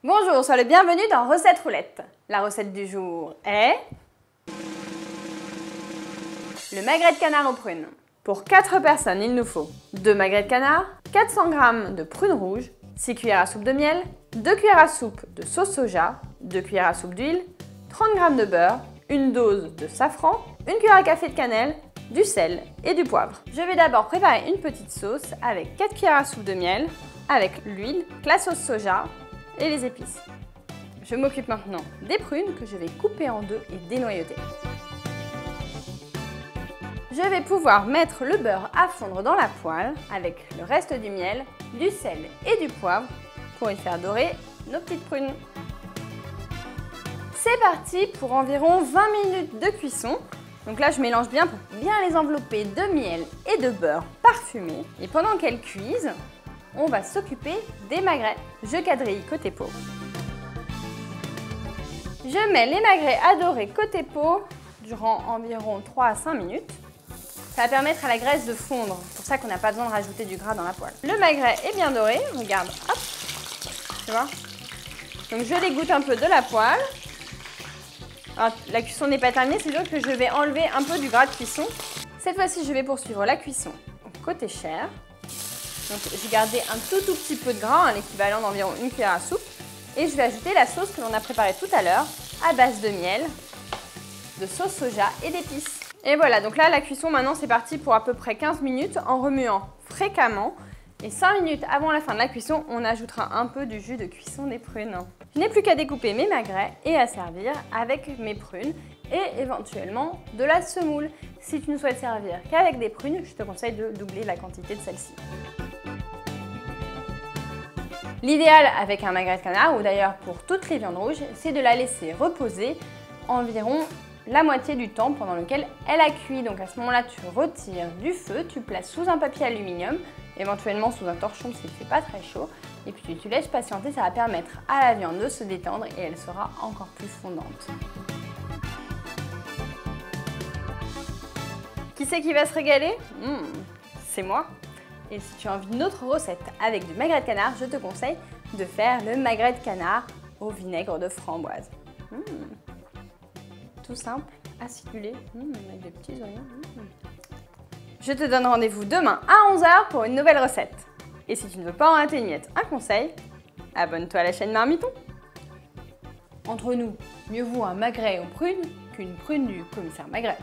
Bonjour, sois le bienvenu dans Recette Roulette. La recette du jour est le magret de canard aux prunes. Pour 4 personnes, il nous faut 2 magrets de canard, 400 g de prunes rouges, 6 cuillères à soupe de miel, 2 cuillères à soupe de sauce soja, 2 cuillères à soupe d'huile, 30 g de beurre, une dose de safran, 1 cuillère à café de cannelle, du sel et du poivre. Je vais d'abord préparer une petite sauce avec 4 cuillères à soupe de miel, avec l'huile, la sauce soja et les épices. Je m'occupe maintenant des prunes que je vais couper en deux et dénoyauter. Je vais pouvoir mettre le beurre à fondre dans la poêle avec le reste du miel, du sel et du poivre pour y faire dorer nos petites prunes. C'est parti pour environ 20 minutes de cuisson. Donc là, je mélange bien pour bien les envelopper de miel et de beurre parfumé. Et pendant qu'elles cuisent, on va s'occuper des magrets. Je quadrille côté peau. Je mets les magrets à dorer côté peau durant environ 3 à 5 minutes. Ça va permettre à la graisse de fondre. C'est pour ça qu'on n'a pas besoin de rajouter du gras dans la poêle. Le magret est bien doré. Regarde, hop, tu vois. Donc je l'égoutte un peu de la poêle. Alors, la cuisson n'est pas terminée, c'est juste que je vais enlever un peu du gras de cuisson. Cette fois-ci, je vais poursuivre la cuisson côté chair. Donc j'ai gardé un tout petit peu de gras, l'équivalent d'environ 1 cuillère à soupe. Et je vais ajouter la sauce que l'on a préparée tout à l'heure à base de miel, de sauce soja et d'épices. Et voilà, donc là la cuisson maintenant c'est parti pour à peu près 15 minutes en remuant fréquemment. Et 5 minutes avant la fin de la cuisson, on ajoutera un peu du jus de cuisson des prunes. Je n'ai plus qu'à découper mes magrets et à servir avec mes prunes et éventuellement de la semoule. Si tu ne souhaites servir qu'avec des prunes, je te conseille de doubler la quantité de celle-ci. L'idéal avec un magret de canard, ou d'ailleurs pour toutes les viandes rouges, c'est de la laisser reposer environ la moitié du temps pendant lequel elle a cuit. Donc à ce moment-là, tu retires du feu, tu places sous un papier aluminium, éventuellement sous un torchon s'il ne fait pas très chaud, et puis tu laisses patienter, ça va permettre à la viande de se détendre et elle sera encore plus fondante. Qui c'est qui va se régaler? C'est moi. Et si tu as envie d'une autre recette avec du magret de canard, je te conseille de faire le magret de canard au vinaigre de framboise. Tout simple, acidulé, avec des petits oignons. Je te donne rendez-vous demain à 11 h pour une nouvelle recette. Et si tu ne veux pas en rater une miette, un conseil, abonne-toi à la chaîne Marmiton. Entre nous, mieux vaut un magret aux prunes qu'une prune du commissaire Magret.